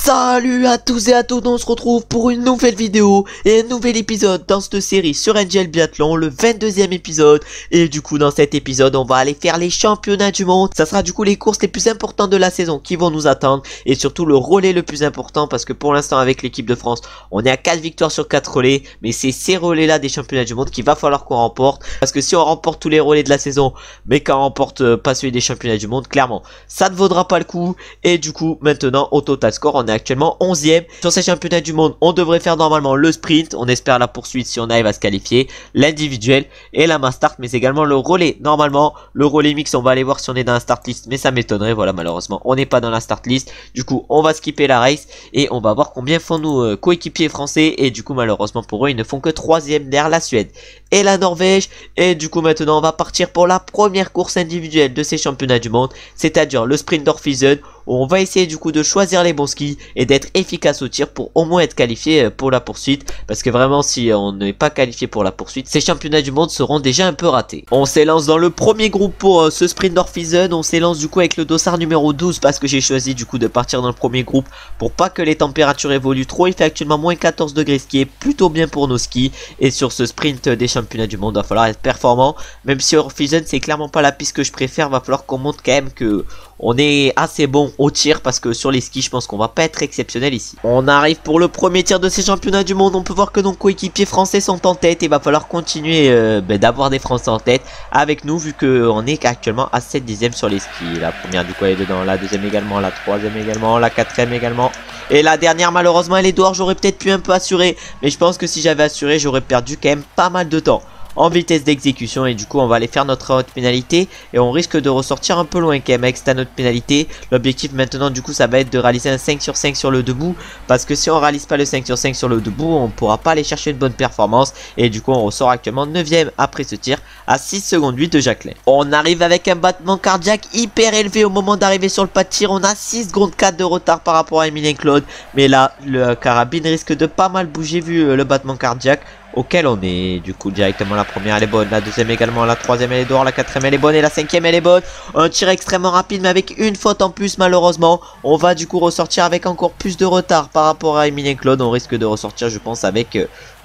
Salut à tous et à toutes, on se retrouve pour une nouvelle vidéo et un nouvel épisode dans cette série sur NGL Biathlon, le 22e épisode. Et du coup dans cet épisode on va aller faire les championnats du monde. Ça sera du coup les courses les plus importantes de la saison qui vont nous attendre. Et surtout le relais le plus important, parce que pour l'instant avec l'équipe de France on est à 4 victoires sur 4 relais. Mais c'est ces relais là des championnats du monde qu'il va falloir qu'on remporte. Parce que si on remporte tous les relais de la saison mais qu'on remporte pas celui des championnats du monde, clairement ça ne vaudra pas le coup. Et du coup maintenant au total score on est actuellement 11e. Sur ces championnats du monde, on devrait faire normalement le sprint. On espère la poursuite si on arrive à se qualifier. L'individuel et la mass start, mais également le relais. Normalement, le relais mix, on va aller voir si on est dans la start list, mais ça m'étonnerait. Voilà, malheureusement, on n'est pas dans la start list. Du coup, on va skipper la race et on va voir combien font nos coéquipiers français. Et du coup, malheureusement pour eux, ils ne font que 3e derrière la Suède et la Norvège. Et du coup, maintenant, on va partir pour la première course individuelle de ces championnats du monde, c'est-à-dire le sprint d'Orphizen, où on va essayer du coup de choisir les bons skis et d'être efficace au tir pour au moins être qualifié pour la poursuite. Parce que vraiment si on n'est pas qualifié pour la poursuite, ces championnats du monde seront déjà un peu ratés. On s'élance dans le premier groupe pour ce sprint d'Orphizen. On s'élance du coup avec le dossard numéro 12 parce que j'ai choisi du coup de partir dans le premier groupe pour pas que les températures évoluent trop. Il fait actuellement moins 14 degrés, ce qui est plutôt bien pour nos skis. Et sur ce sprint des championnats du monde, il va falloir être performant. Même si Orphizen c'est clairement pas la piste que je préfère, va falloir qu'on montre quand même que on est assez bon au tir, parce que sur les skis je pense qu'on va pas être exceptionnel ici. On arrive pour le premier tir de ces championnats du monde. On peut voir que nos coéquipiers français sont en tête et va falloir continuer d'avoir des Français en tête avec nous, vu qu'on est actuellement à 7 dixièmes sur les skis. La première du coup elle est dedans, la deuxième également, la troisième également, la quatrième également. Et la dernière malheureusement elle est dehors. J'aurais peut-être pu un peu assurer, mais je pense que si j'avais assuré j'aurais perdu quand même pas mal de temps en vitesse d'exécution. Et du coup on va aller faire notre haute pénalité et on risque de ressortir un peu loin quand même avec cette note pénalité. L'objectif maintenant du coup ça va être de réaliser un 5 sur 5 sur le debout, parce que si on réalise pas le 5 sur 5 sur le debout on pourra pas aller chercher une bonne performance. Et du coup on ressort actuellement 9ème après ce tir à 6 secondes 8 de Jacqueline. On arrive avec un battement cardiaque hyper élevé au moment d'arriver sur le pas de tir. On a 6 secondes 4 de retard par rapport à Emilien Claude, mais là le carabine risque de pas mal bouger vu le battement cardiaque auquel on est. Du coup directement la première elle est bonne, la deuxième également, la troisième elle est dehors, la quatrième elle est bonne et la cinquième elle est bonne. Un tir extrêmement rapide mais avec une faute en plus malheureusement. On va du coup ressortir avec encore plus de retard par rapport à Emilien Claude. On risque de ressortir je pense avec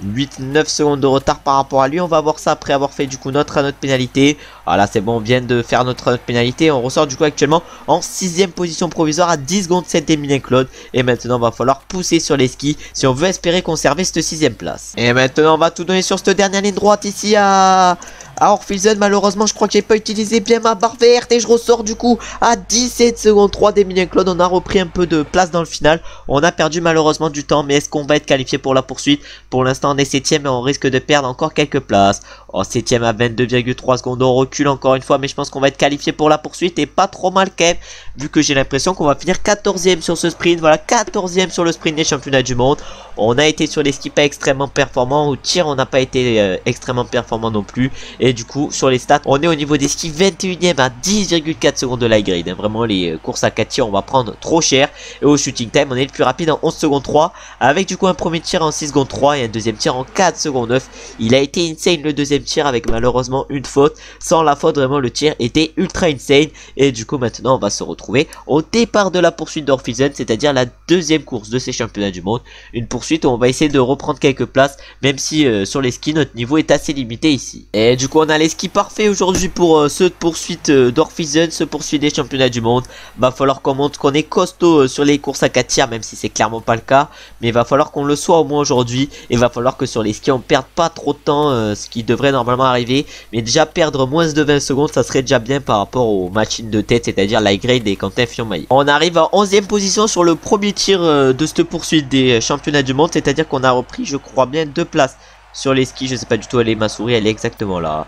8-9 secondes de retard par rapport à lui. On va voir ça après avoir fait du coup notre pénalité. Voilà c'est bon, on vient de faire notre pénalité. On ressort du coup actuellement en 6ème position provisoire à 10 secondes 7 d'Emilien Claude. Et maintenant va falloir pousser sur les skis si on veut espérer conserver cette 6ème place. Et maintenant on va tout donner sur cette dernière ligne droite ici à Orphizen. Malheureusement je crois que j'ai pas utilisé bien ma barre verte et je ressors du coup à 17 secondes 3 d'Emilien Claude. On a repris un peu de place dans le final. On a perdu malheureusement du temps, mais est-ce qu'on va être qualifié pour la poursuite? Pour l'instant on est 7ème et on risque de perdre encore quelques places. En 7ème à 22,3 secondes, on recule encore une fois, mais je pense qu'on va être qualifié pour la poursuite et pas trop mal quand même, vu que j'ai l'impression qu'on va finir 14ème sur ce sprint. Voilà, 14ème sur le sprint des championnats du monde. On a été sur les skis pas extrêmement performants, au tir on n'a pas été extrêmement performant non plus. Et du coup sur les stats on est au niveau des skis 21ème à 10,4 secondes de la grade. Vraiment les courses à 4 tirs on va prendre trop cher. Et au shooting time on est le plus rapide en 11 secondes 3, avec du coup un premier tir en 6 secondes 3 et un deuxième tir en 4 secondes 9. Il a été insane le deuxième tir avec malheureusement une faute. Sans la faute vraiment le tir était ultra insane. Et du coup maintenant on va se retrouver au départ de la poursuite d'Orphizen, c'est-à-dire la deuxième course de ces championnats du monde. Une poursuite où on va essayer de reprendre quelques places, même si sur les skis notre niveau est assez limité ici. Et du coup on a les skis parfaits aujourd'hui pour cette poursuite d'Orphizen, ce poursuite des championnats du monde. Va falloir qu'on montre qu'on est costaud sur les courses à 4 tirs, même si c'est clairement pas le cas, mais va falloir qu'on le soit au moins aujourd'hui. Et va falloir que sur les skis on perde pas trop de temps, ce qui devrait normalement arriver, mais déjà perdre moins de 20 secondes ça serait déjà bien par rapport aux machines de tête, c'est-à-dire l'High-Grade et Quentin Fillon-Maillet. On arrive à 11ème position sur le premier tir de cette poursuite des championnats du monde, c'est-à-dire qu'on a repris je crois bien 2 places sur les skis. Je sais pas du tout, elle est ma souris, elle est exactement là.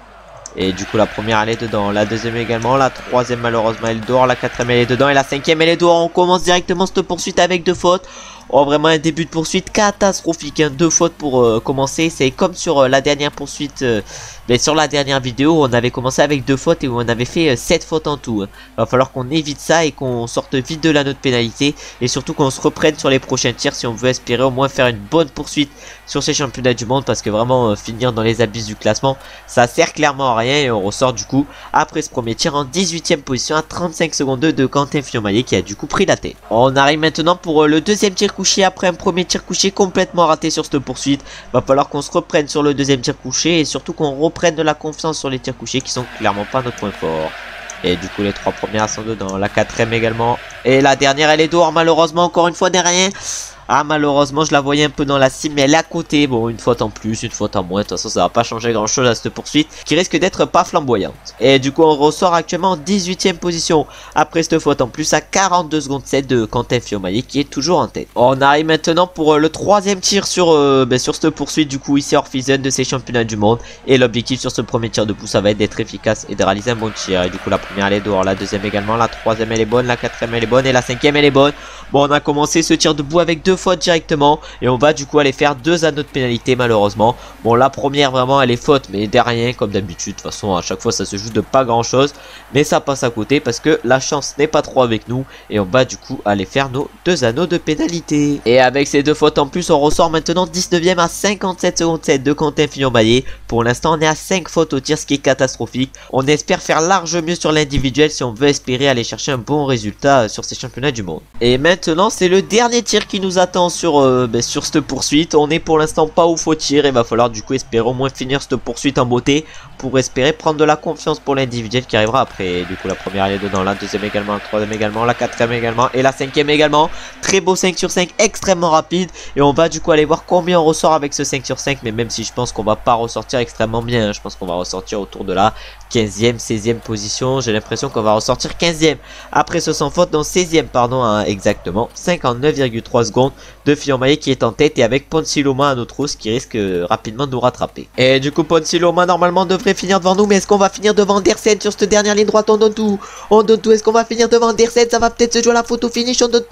Et du coup la première elle est dedans, la deuxième également, la troisième malheureusement elle est dehors, la quatrième elle est dedans et la cinquième elle est dehors. On commence directement cette poursuite avec 2 fautes. Oh, vraiment un début de poursuite catastrophique, hein. 2 fautes pour commencer. C'est comme sur la dernière poursuite, mais sur la dernière vidéo, on avait commencé avec 2 fautes et on avait fait 7 fautes en tout, hein. Va falloir qu'on évite ça et qu'on sorte vite de la note pénalité. Et surtout qu'on se reprenne sur les prochains tirs si on veut espérer au moins faire une bonne poursuite sur ces championnats du monde. Parce que vraiment finir dans les abysses du classement, ça sert clairement à rien. Et on ressort du coup après ce premier tir en 18ème position à 35 secondes de Quentin Fillon-Maillet qui a du coup pris la tête. On arrive maintenant pour le deuxième tir couché après un premier tir couché complètement raté sur cette poursuite. Va falloir qu'on se reprenne sur le deuxième tir couché et surtout qu'on reprenne de la confiance sur les tirs couchés qui sont clairement pas notre point fort. Et du coup les 3 premières sont dedans, la 4ème également. Et la dernière elle est dehors malheureusement, encore une fois derrière. Ah, malheureusement je la voyais un peu dans la cible, mais elle est à côté. Bon, une faute en plus, une faute en moins. De toute façon ça va pas changer grand chose à cette poursuite qui risque d'être pas flamboyante. Et du coup on ressort actuellement en 18ème position après cette faute en plus à 42 secondes 7 de Quentin Fillon-Maillet qui est toujours en tête. On arrive maintenant pour le 3ème tir sur cette poursuite du coup ici hors Fison de ces championnats du monde. Et l'objectif sur ce premier tir debout ça va être d'être efficace et de réaliser un bon tir. Et du coup la première elle est dehors, la deuxième également, la 3ème elle est bonne, la 4ème elle est bonne et la 5ème elle est bonne. Bon, on a commencé ce tir debout avec 2 fautes directement et on va du coup aller faire 2 anneaux de pénalité malheureusement. Bon, la première vraiment elle est faute mais derrière comme d'habitude. De toute façon à chaque fois ça se joue de pas grand chose, mais ça passe à côté parce que la chance n'est pas trop avec nous et on va du coup aller faire nos 2 anneaux de pénalité. Et avec ces 2 fautes en plus on ressort maintenant 19ème à 57 secondes 7 de Quentin Fillon-Maillet. Pour l'instant on est à 5 fautes au tir, ce qui est catastrophique. On espère faire large mieux sur l'individuel si on veut espérer aller chercher un bon résultat sur ces championnats du monde. Et maintenant c'est le dernier tir qui nous attend sur cette poursuite. On est pour l'instant pas ouf au tir et va falloir du coup espérer au moins finir cette poursuite en beauté pour espérer prendre de la confiance pour l'individuel qui arrivera après. Du coup la première elle est dedans, la deuxième également, la troisième également, la 4ème également et la 5ème également. Très beau 5 sur 5 extrêmement rapide et on va du coup aller voir combien on ressort avec ce 5 sur 5. Mais même si je pense qu'on va pas ressortir extrêmement bien, hein, je pense qu'on va ressortir autour de la 15ème, 16ème position. J'ai l'impression qu'on va ressortir 15ème après ce sans faute, dans 16ème pardon, hein, exactement 59,3 secondes de Fillon-Maillet qui est en tête et avec Ponsiloma à notre hausse qui risque rapidement de nous rattraper. Et du coup Ponsiloma normalement devrait finir devant nous, mais est-ce qu'on va finir devant Andersen sur cette dernière ligne droite? On donne tout, est-ce qu'on va finir devant Andersen? Ça va peut-être se jouer à la photo finish, on donne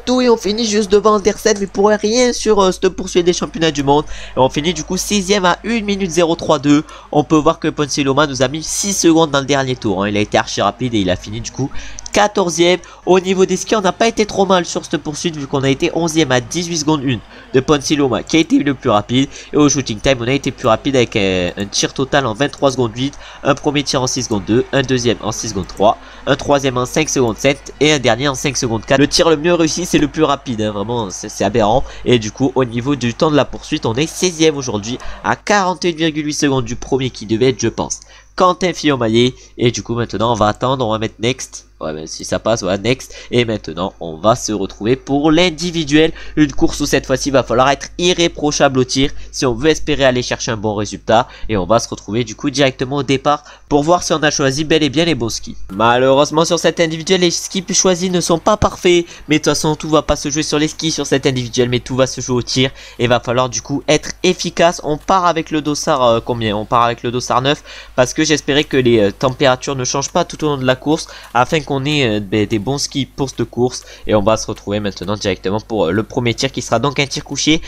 tout et on finit juste devant Andersen mais pour rien sur cette poursuite des championnats du monde. Et on finit du coup 6ème à 1 minute 032. On peut voir que Ponsiloma nous a mis 6 secondes dans le dernier tour, hein. Il a été archi rapide et il a fini du coup 14ème. Au niveau des skis on n'a pas été trop mal sur cette poursuite vu qu'on a été 11ème à 18 secondes 1 de Ponsiloma qui a été le plus rapide. Et au shooting time on a été plus rapide avec un tir total en 23 secondes 8, un premier tir en 6 secondes 2, un deuxième en 6 secondes 3, un troisième en 5 secondes 7 et un dernier en 5 secondes 4. Le tir le mieux réussi c'est le plus rapide, hein. Vraiment c'est aberrant. Et du coup au niveau du temps de la poursuite on est 16ème aujourd'hui à 41,8 secondes du premier qui devait être je pense Quentin Fillon-Maillet. Et du coup maintenant on va attendre, on va mettre next. Ouais, ben, si ça passe, voilà, next. Et maintenant, on va se retrouver pour l'individuel. Une course où cette fois-ci, va falloir être irréprochable au tir si on veut espérer aller chercher un bon résultat. Et on va se retrouver du coup directement au départ pour voir si on a choisi bel et bien les bons skis. Malheureusement, sur cet individuel, les skis choisis ne sont pas parfaits. Mais de toute façon, tout va pas se jouer sur les skis sur cet individuel, mais tout va se jouer au tir. Et va falloir du coup être efficace. On part avec le dossard combien? On part avec le dossard 9 parce que j'espérais que les températures ne changent pas tout au long de la course afin qu'on ait des bons skis pour cette course. Et on va se retrouver maintenant directement pour le premier tir qui sera donc un tir couché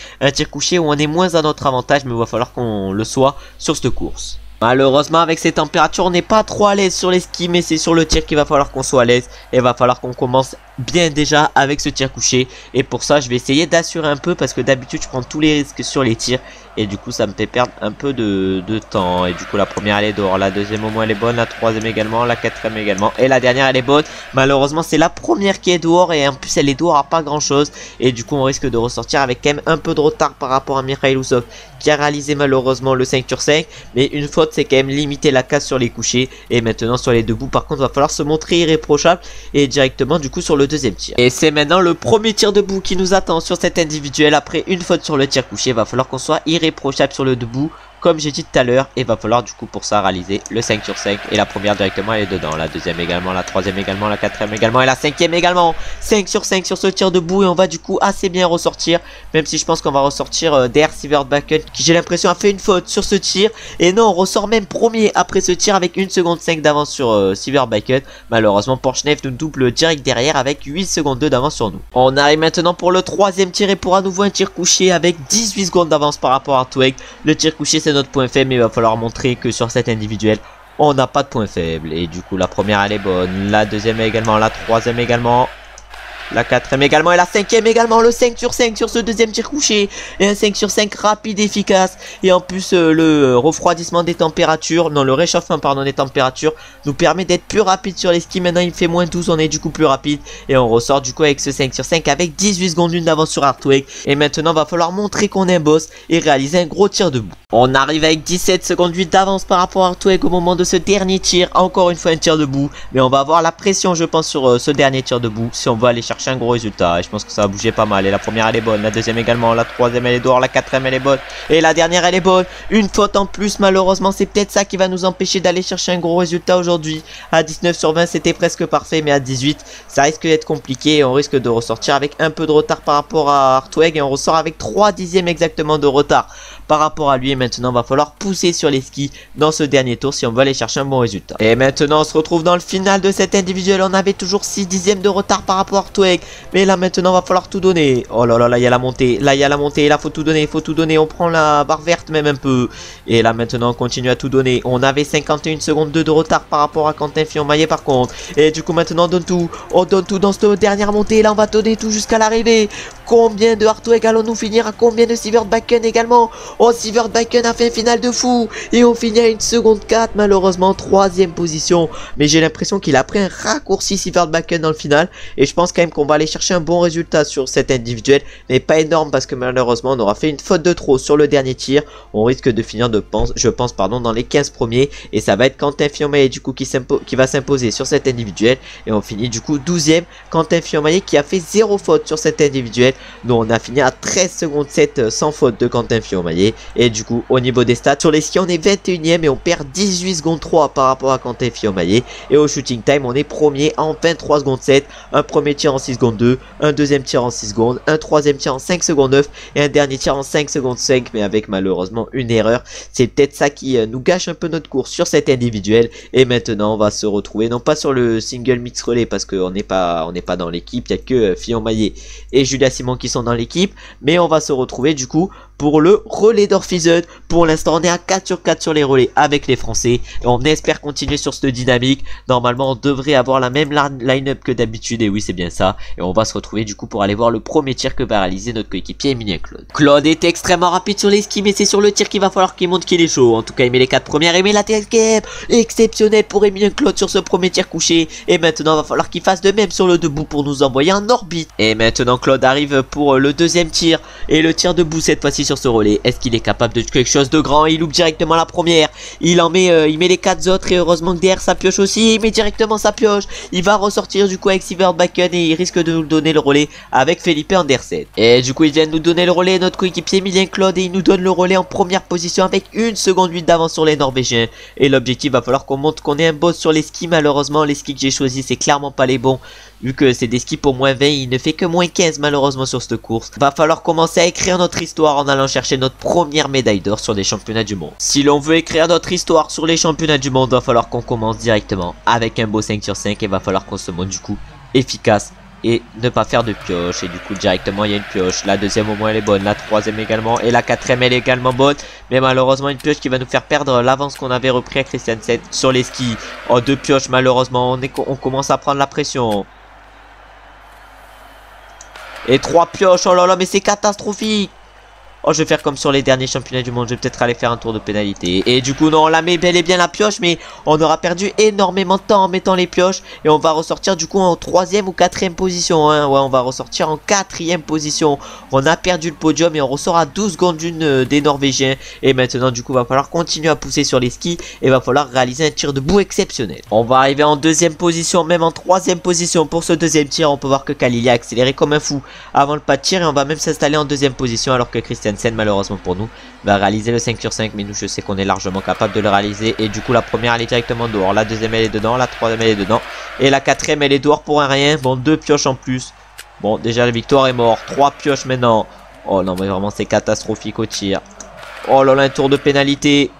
où on est moins à notre avantage, mais il va falloir qu'on le soit sur cette course. Malheureusement avec ces températures on n'est pas trop à l'aise sur les skis, mais c'est sur le tir qu'il va falloir qu'on soit à l'aise. Et il va falloir qu'on commence bien déjà avec ce tir couché. Et pour ça je vais essayer d'assurer un peu parce que d'habitude je prends tous les risques sur les tirs. Et du coup ça me fait perdre un peu de temps. Et du coup la première elle est dehors, la deuxième au moins elle est bonne, la troisième également, la quatrième également. Et la dernière elle est bonne. Malheureusement c'est la première qui est dehors et en plus elle est dehors à pas grand chose. Et du coup on risque de ressortir avec quand même un peu de retard par rapport à Mikhail Usov qui a réalisé malheureusement le 5 sur 5. Mais une faute c'est quand même limiter la casse sur les couchés. Et maintenant sur les debout par contre va falloir se montrer irréprochable et directement du coup sur le deuxième tir. Et c'est maintenant le premier tir debout qui nous attend sur cet individuel. Après une faute sur le tir couché, va falloir qu'on soit irréprochable sur le debout comme j'ai dit tout à l'heure, il va falloir du coup pour ça réaliser le 5 sur 5. Et la première directement elle est dedans, la deuxième également, la troisième également, la quatrième également et la cinquième également. 5 sur 5 sur ce tir debout et on va du coup assez bien ressortir. Même si je pense qu'on va ressortir derrière Sivert Bakken qui j'ai l'impression a fait une faute sur ce tir. Et non, on ressort même premier après ce tir avec 1 seconde 5 d'avance sur Sivert Bakken. Malheureusement Porchnev nous double direct derrière avec 8 secondes 2 d'avance sur nous. On arrive maintenant pour le troisième tir et pour à nouveau un tir couché avec 18 secondes d'avance par rapport à Hartweg. Le tir couché c'est notre point faible mais il va falloir montrer que sur cet individuel on n'a pas de point faible. Et du coup la première elle est bonne, la deuxième également, la troisième également, la quatrième également et la cinquième également. Le 5 sur 5 sur ce deuxième tir couché. Et un 5 sur 5 rapide, efficace. Et en plus le refroidissement des températures, non le réchauffement pardon des températures nous permet d'être plus rapide sur les skis. Maintenant il fait moins 12, on est du coup plus rapide. Et on ressort du coup avec ce 5 sur 5 avec 18 secondes d'une d'avance sur Hartweg. Et maintenant va falloir montrer qu'on est un boss et réaliser un gros tir debout. On arrive avec 17 secondes 8 d'avance par rapport à Hartweg au moment de ce dernier tir. Encore une fois un tir debout. Mais on va avoir la pression je pense sur ce dernier tir debout si on veut aller chercher un gros résultat. Et je pense que ça va bouger pas mal. Et la première elle est bonne, la deuxième également, la troisième elle est dehors, la quatrième elle est bonne et la dernière elle est bonne. Une faute en plus malheureusement, c'est peut-être ça qui va nous empêcher d'aller chercher un gros résultat aujourd'hui. À 19 sur 20 c'était presque parfait, mais à 18 ça risque d'être compliqué et on risque de ressortir avec un peu de retard par rapport à Hartweg. Et on ressort avec 3 dixièmes exactement de retard par rapport à lui. Et maintenant va falloir pousser sur les skis dans ce dernier tour si on veut aller chercher un bon résultat. Et maintenant on se retrouve dans le final de cet individuel. On avait toujours 6 dixièmes de retard par rapport à Hartweg, mais là maintenant va falloir tout donner. Oh là là, là il y a la montée, là il y a la montée, là faut tout donner, faut tout donner. On prend la barre verte même un peu. Et là maintenant on continue à tout donner. On avait 51 secondes 2 de retard par rapport à Quentin Fillon-Maillet par contre. Et du coup maintenant on donne tout dans cette dernière montée. Là on va donner tout jusqu'à l'arrivée. Combien de Hartweg allons-nous finir? À combien de Sivert Bakken également? Oh, Sivert Bakken a fait un final de fou. Et on finit à 1 seconde 4 malheureusement, 3ème position. Mais j'ai l'impression qu'il a pris un raccourci Sivert Bakken dans le final. Et je pense quand même qu'on va aller chercher un bon résultat sur cet individuel. Mais pas énorme parce que malheureusement on aura fait une faute de trop sur le dernier tir. On risque de finir je pense dans les 15 premiers. Et ça va être Quentin Fillon-Maillet du coup qui va s'imposer sur cet individuel. Et on finit du coup 12ème. Quentin Fillon-Maillet qui a fait 0 faute sur cet individuel. Donc on a fini à 13 secondes 7 sans faute de Quentin Fillon-Maillet. Et du coup au niveau des stats sur les skis on est 21ème et on perd 18 secondes 3 par rapport à Quentin Fillon-Maillet. Et au shooting time on est premier en 23 secondes 7. Un premier tir en 6 secondes 2, un deuxième tir en 6 secondes, un troisième tir en 5 secondes 9 et un dernier tir en 5 secondes 5, mais avec malheureusement une erreur. C'est peut-être ça qui nous gâche un peu notre course sur cet individuel. Et maintenant on va se retrouver non pas sur le single mix relais parce qu'on n'est pas dans l'équipe, il n'y a que Fillon-Maillet et Julia Simon qui sont dans l'équipe, mais on va se retrouver du coup pour le relais d'Orphison. Pour l'instant on est à 4 sur 4 sur les relais avec les Français et on espère continuer sur cette dynamique. Normalement on devrait avoir la même line-up que d'habitude, et oui c'est bien ça. Et on va se retrouver du coup pour aller voir le premier tir que va réaliser notre coéquipier Emilien Claude. Claude est extrêmement rapide sur les skis, mais c'est sur le tir qu'il va falloir qu'il montre qu'il est chaud. En tout cas il met les 4 premières et met la TSKM exceptionnel pour Emilien Claude sur ce premier tir couché. Et maintenant il va falloir qu'il fasse de même sur le debout pour nous envoyer en orbite. Et maintenant Claude arrive pour le deuxième tir et le tir debout cette fois-ci sur ce relais. Est-ce qu'il est capable de quelque chose de grand? Il loupe directement la première. Il met les 4 autres et heureusement que derrière sa pioche aussi. Il met directement sa pioche. Il va ressortir du coup avec Sivert Bakken et il risque de nous donner le relais avec Felipe Andersen. Et du coup il vient de nous donner le relais notre coéquipier Emilien Claude et il nous donne le relais en première position avec 1 seconde 8 d'avance sur les Norvégiens. Et l'objectif va falloir qu'on montre qu'on est un boss sur les skis. Malheureusement les skis que j'ai choisis c'est clairement pas les bons. Vu que c'est des skis pour moins 20, il ne fait que moins 15 malheureusement sur cette course. Va falloir commencer à écrire notre histoire en allant chercher notre première médaille d'or sur les championnats du monde. Si l'on veut écrire notre histoire sur les championnats du monde, va falloir qu'on commence directement avec un beau 5 sur 5 et va falloir qu'on se montre du coup efficace et ne pas faire de pioche. Et du coup directement il y a une pioche. La deuxième au moins elle est bonne, la troisième également et la quatrième elle est également bonne. Mais malheureusement une pioche qui va nous faire perdre l'avance qu'on avait repris à Christiansen sur les skis. Oh, 2 pioches malheureusement, on commence à prendre la pression. Et 3 pioches, oh là là mais c'est catastrophique. Oh, je vais faire comme sur les derniers championnats du monde. Je vais peut-être aller faire un tour de pénalité. Et du coup, non, on la met bel et bien la pioche. Mais on aura perdu énormément de temps en mettant les pioches. Et on va ressortir du coup en 3ème ou 4ème position. Hein. Ouais, on va ressortir en 4ème position. On a perdu le podium et on ressort à 12 secondes d'une des Norvégiens. Et maintenant, du coup, va falloir continuer à pousser sur les skis. Et va falloir réaliser un tir debout exceptionnel. On va arriver en 2ème position, même en 3ème position pour ce deuxième tir. On peut voir que Khalili a accéléré comme un fou avant le pas de tir. Et on va même s'installer en 2ème position alors que Christian Sensen malheureusement pour nous va réaliser le 5 sur 5, mais nous je sais qu'on est largement capable de le réaliser. Et du coup la première elle est directement dehors, la deuxième elle est dedans, la troisième elle est dedans et la quatrième elle est dehors pour un rien. Bon, 2 pioches en plus. Bon, déjà la victoire est morte, 3 pioches maintenant. Oh non mais vraiment c'est catastrophique au tir. Oh là là, un tour de pénalité.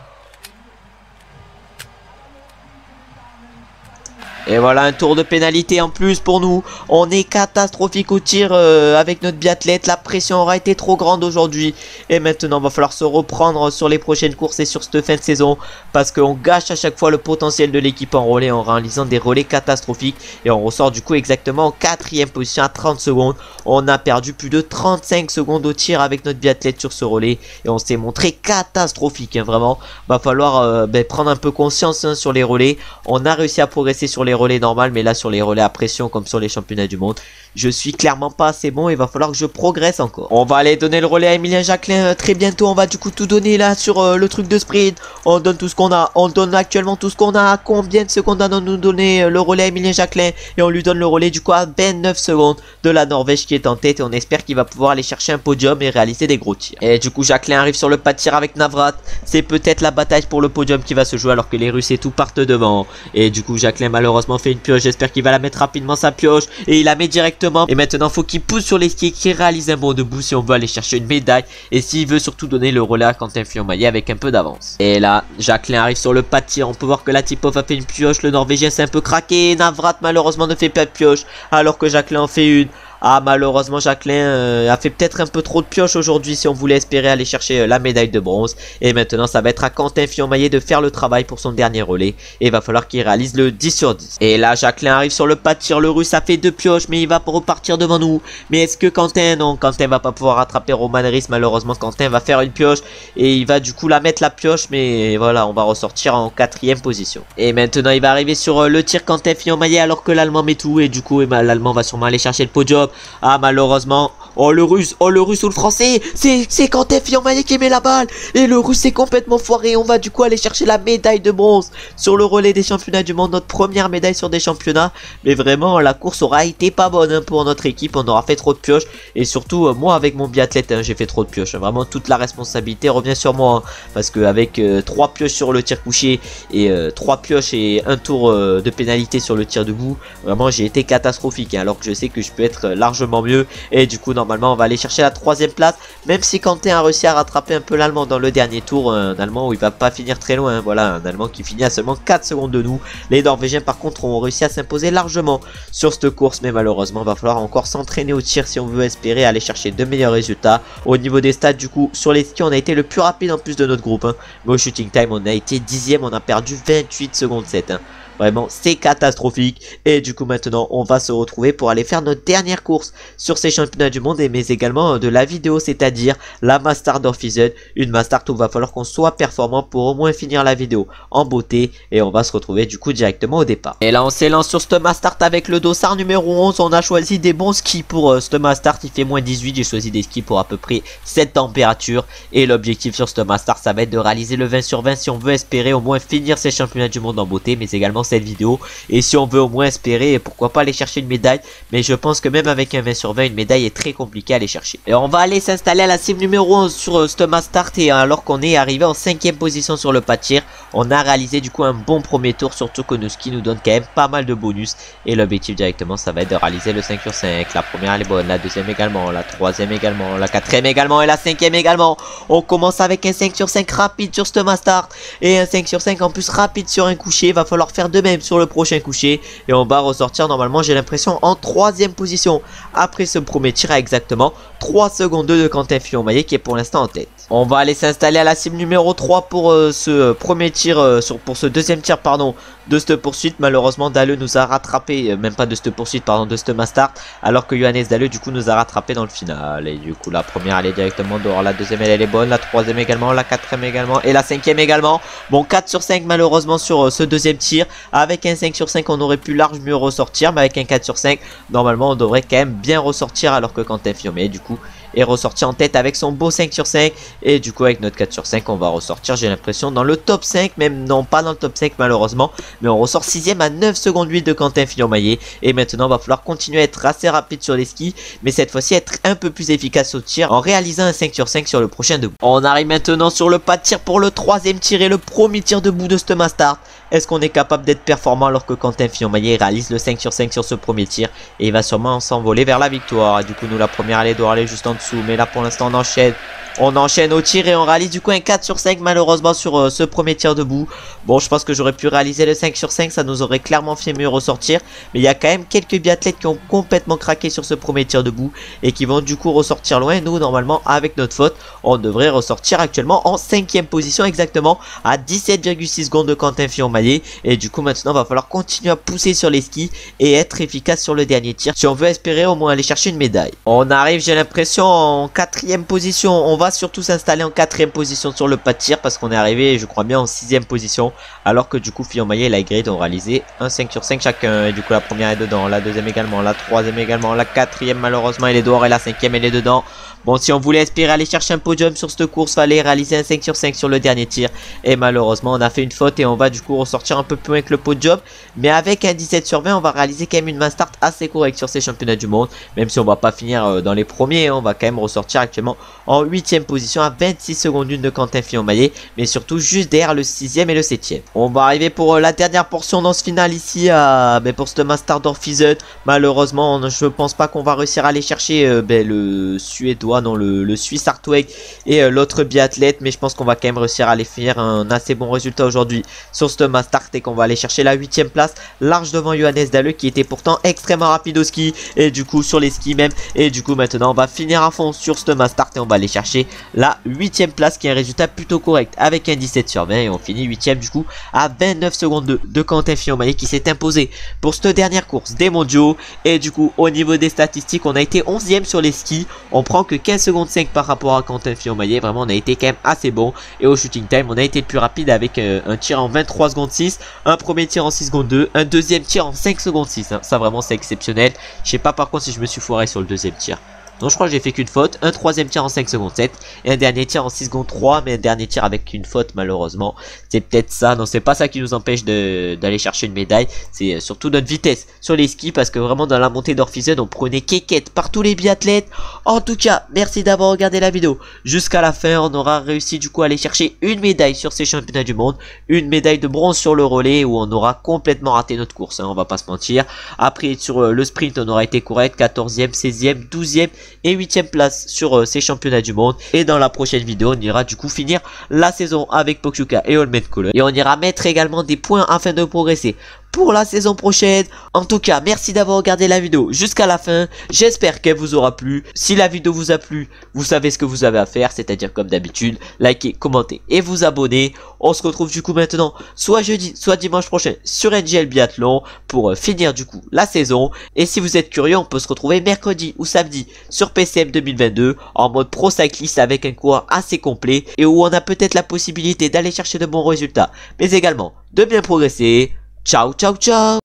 Et voilà un tour de pénalité en plus pour nous. On est catastrophique au tir avec notre biathlète. La pression aura été trop grande aujourd'hui. Et maintenant va falloir se reprendre sur les prochaines courses et sur cette fin de saison. Parce qu'on gâche à chaque fois le potentiel de l'équipe en relais en réalisant des relais catastrophiques. Et on ressort du coup exactement en 4e position à 30 secondes. On a perdu plus de 35 secondes au tir avec notre biathlète sur ce relais. Et on s'est montré catastrophique, hein, vraiment. Va falloir prendre un peu conscience, hein, sur les relais. On a réussi à progresser sur les relais normales, mais là sur les relais à pression comme sur les championnats du monde, je suis clairement pas assez bon. Il va falloir que je progresse encore. On va aller donner le relais à Emilien Jacquelin très bientôt. On va du coup tout donner là sur le truc de sprint. On donne tout ce qu'on a. On donne actuellement tout ce qu'on a. Combien de secondes à nous donner le relais à Emilien Jacquelin? Et on lui donne le relais du coup à 29 secondes de la Norvège qui est en tête. Et on espère qu'il va pouvoir aller chercher un podium et réaliser des gros tirs. Et du coup Jacquelin arrive sur le pas de tir avec Navrat. C'est peut-être la bataille pour le podium qui va se jouer alors que les Russes et tout partent devant. Et du coup Jacquelin malheureusement fait une pioche. J'espère qu'il va la mettre rapidement sa pioche. Et il la met directement. Et maintenant faut qu'il pousse sur les skis, qu'il réalise un bond debout si on veut aller chercher une médaille. Et s'il veut surtout donner le relais à Quentin Fillon-Maillet avec un peu d'avance. Et là Jacquelin arrive sur le pas de tir. On peut voir que la Tipov a fait une pioche. Le Norvégien s'est un peu craqué. Navrat malheureusement ne fait pas de pioche alors que Jacquelin en fait une. Ah malheureusement Jacquelin a fait peut-être un peu trop de pioches aujourd'hui si on voulait espérer aller chercher la médaille de bronze. Et maintenant ça va être à Quentin Fillon-Maillet de faire le travail pour son dernier relais. Et il va falloir qu'il réalise le 10 sur 10. Et là Jacquelin arrive sur le pas de tir. Le Russe a fait 2 pioches mais il va repartir devant nous. Mais est-ce que Quentin, non, Quentin va pas pouvoir rattraper Roman Riss. Malheureusement Quentin va faire une pioche. Et il va du coup la mettre la pioche. Mais voilà, on va ressortir en 4e position. Et maintenant il va arriver sur le tir Quentin Fillon-Maillet alors que l'Allemand met tout. Et du coup l'Allemand va sûrement aller chercher le podium. Ah malheureusement. Oh le russe ou le français. C'est Quentin Fillon-Maillet qui met la balle. Et le russe est complètement foiré. On va du coup aller chercher la médaille de bronze sur le relais des championnats du monde. Notre première médaille sur des championnats. Mais vraiment la course aura été pas bonne, hein, pour notre équipe. On aura fait trop de pioches. Et surtout moi avec mon biathlète, hein, j'ai fait trop de pioches. Vraiment toute la responsabilité revient sur moi, hein, parce que avec 3 pioches sur le tir couché et 3 pioches et un tour de pénalité sur le tir debout, vraiment j'ai été catastrophique, hein, alors que je sais que je peux être largement mieux. Et du coup normalement on va aller chercher la 3e place. Même si Quentin a réussi à rattraper un peu l'Allemand dans le dernier tour, un Allemand où il va pas finir très loin, hein. Voilà, un Allemand qui finit à seulement 4 secondes de nous. Les Norvégiens par contre ont réussi à s'imposer largement sur cette course. Mais malheureusement va falloir encore s'entraîner au tir si on veut espérer aller chercher de meilleurs résultats. Au niveau des stats du coup sur les skis on a été le plus rapide en plus de notre groupe, hein. Mais au shooting time on a été 10e, on a perdu 28 secondes 7, hein. Vraiment c'est catastrophique. Et du coup maintenant on va se retrouver pour aller faire notre dernière course sur ces championnats du monde, mais également de la vidéo, c'est-à-dire la Mastart d'Orphisen. Une Mastart où il va falloir qu'on soit performant pour au moins finir la vidéo en beauté. Et on va se retrouver du coup directement au départ. Et là on s'élance sur cette Mastart avec le dossard numéro 11. On a choisi des bons skis pour cette Mastart. Il fait moins 18, j'ai choisi des skis pour à peu près cette température. Et l'objectif sur cette Mastart ça va être de réaliser le 20 sur 20 si on veut espérer au moins finir ces championnats du monde en beauté, mais également cette vidéo. Et si on veut au moins espérer, pourquoi pas aller chercher une médaille. Mais je pense que même avec un 20 sur 20 une médaille est très compliquée à aller chercher. Et on va aller s'installer à la cible numéro 11 sur cette Mastart. Et alors qu'on est arrivé en 5e position sur le pas de tir, on a réalisé du coup un bon premier tour, surtout que nos skis nous donnent quand même pas mal de bonus. Et l'objectif directement ça va être de réaliser le 5 sur 5. La première elle est bonne, la deuxième également, la troisième également, la quatrième également et la 5e également. On commence avec un 5 sur 5 rapide sur cette Mastart. Et un 5 sur 5 en plus rapide sur un coucher. Va falloir faire de même sur le prochain coucher. Et on va ressortir normalement j'ai l'impression en 3e position. Après ce premier tir à exactement 3 secondes de Quentin Fillon-Maillet qui est pour l'instant en tête. On va aller s'installer à la cible numéro 3 pour ce premier tir, pour ce deuxième tir pardon de cette poursuite. Malheureusement Dalleux nous a rattrapé, même pas de cette poursuite pardon, de cette Mastart, alors que Johannes Dalleux du coup nous a rattrapé dans le final. Et du coup la première elle est directement dehors, la deuxième elle est bonne, la troisième également, la quatrième également et la 5e également. Bon 4 sur 5 malheureusement sur ce deuxième tir. Avec un 5 sur 5 on aurait pu large mieux ressortir, mais avec un 4 sur 5 normalement on devrait quand même bien ressortir, alors que Quentin Fillon-Maillet du coup est ressorti en tête avec son beau 5 sur 5. Et du coup avec notre 4 sur 5 on va ressortir j'ai l'impression dans le top 5, même non pas dans le top 5 malheureusement, mais on ressort 6ème à 9 secondes 8 de Quentin Fillon-Maillet. Et maintenant va falloir continuer à être assez rapide sur les skis, mais cette fois-ci être un peu plus efficace au tir en réalisant un 5 sur 5 sur le prochain debout. On arrive maintenant sur le pas de tir pour le 3ème tir et le premier tir debout de ce Mastart. Est-ce qu'on est capable d'être performant alors que Quentin Fillon-Maillet réalise le 5 sur 5 sur ce premier tir et il va sûrement s'envoler vers la victoire. Et du coup nous la première elle doit aller juste en dessous, mais là pour l'instant on enchaîne. On enchaîne au tir et on réalise du coup un 4 sur 5 malheureusement sur ce premier tir debout. Bon, je pense que j'aurais pu réaliser le 5 sur 5, ça nous aurait clairement fait mieux ressortir. Mais il y a quand même quelques biathlètes qui ont complètement craqué sur ce premier tir debout et qui vont du coup ressortir loin. Nous, normalement, avec notre faute, on devrait ressortir actuellement en 5ème position exactement à 17,6 secondes de Quentin Fillon-Maillet. Et du coup, maintenant, il va falloir continuer à pousser sur les skis et être efficace sur le dernier tir si on veut espérer au moins aller chercher une médaille. On arrive, j'ai l'impression, en 4ème position. On va surtout s'installer en 4ème position sur le pas de tir parce qu'on est arrivé, je crois bien, en 6ème position. Alors que du coup, Fillon-Maillet et Laigrid ont réalisé un 5 sur 5 chacun. Et du coup, la première est dedans, la deuxième également, la troisième également, la quatrième malheureusement elle est dehors et la 5ème elle est dedans. Bon, si on voulait espérer aller chercher un podium sur cette course, fallait réaliser un 5 sur 5 sur le dernier tir. Et malheureusement, on a fait une faute et on va du coup ressortir un peu plus loin que le podium. Mais avec un 17 sur 20, on va réaliser quand même une main start assez correcte sur ces championnats du monde. Même si on va pas finir dans les premiers, on va quand même ressortir actuellement en 8ème position à 26 secondes 1 de Quentin Fillon-Maillet. Mais surtout juste derrière le 6ème et le 7ème. On va arriver pour la dernière portion dans ce final ici pour ce main start d'Orphisen. Malheureusement, je pense pas qu'on va réussir à aller chercher le Suédois, non le Suisse Hartweg et l'autre biathlète. Mais je pense qu'on va quand même réussir à aller faire un assez bon résultat aujourd'hui sur ce main start et qu'on va aller chercher la 8ème place, large devant Johannes Dalle qui était pourtant extrêmement rapide au ski et du coup sur les skis même. Et du coup maintenant on va finir à fond sur ce main start et on va aller chercher la 8ème place qui est un résultat plutôt correct avec un 17 sur 20 et on finit 8ème du coup à 29 secondes de Quentin Fillon-Maillet qui s'est imposé pour cette dernière course des mondiaux. Et du coup au niveau des statistiques on a été 11ème sur les skis, on prend que 15 secondes 5 par rapport à Quentin Fillon-Maillet, vraiment on a été quand même assez bon. Et au shooting time on a été le plus rapide avec un tir en 23 secondes 6, un premier tir en 6 secondes 2, un deuxième tir en 5 secondes 6 hein. Ça vraiment c'est exceptionnel. Je sais pas par contre si je me suis foiré sur le deuxième tir. Non, je crois que j'ai fait qu'une faute, un troisième tir en 5 secondes 7 et un dernier tir en 6 secondes 3, mais un dernier tir avec une faute malheureusement. C'est peut-être ça, non c'est pas ça qui nous empêche d'aller chercher une médaille, c'est surtout notre vitesse sur les skis parce que vraiment dans la montée d'Orphisen on prenait quéquette par tous les biathlètes. En tout cas, merci d'avoir regardé la vidéo jusqu'à la fin, on aura réussi du coup à aller chercher une médaille sur ces championnats du monde, une médaille de bronze sur le relais où on aura complètement raté notre course, hein, on va pas se mentir. Après sur le sprint on aura été correct, 14ème, 16ème, 12ème et 8ème place sur ces championnats du monde. Et dans la prochaine vidéo on ira du coup finir la saison avec Pokljuka et Holmenkollen et on ira mettre également des points afin de progresser pour la saison prochaine. En tout cas, merci d'avoir regardé la vidéo jusqu'à la fin. J'espère qu'elle vous aura plu. Si la vidéo vous a plu, vous savez ce que vous avez à faire, c'est-à-dire comme d'habitude, liker, commenter et vous abonner. On se retrouve du coup maintenant, soit jeudi, soit dimanche prochain sur NGL Biathlon pour finir du coup la saison. Et si vous êtes curieux, on peut se retrouver mercredi ou samedi sur PCM 2022 en mode pro cycliste avec un coureur assez complet et où on a peut-être la possibilité d'aller chercher de bons résultats, mais également de bien progresser. Ciao, ciao, ciao!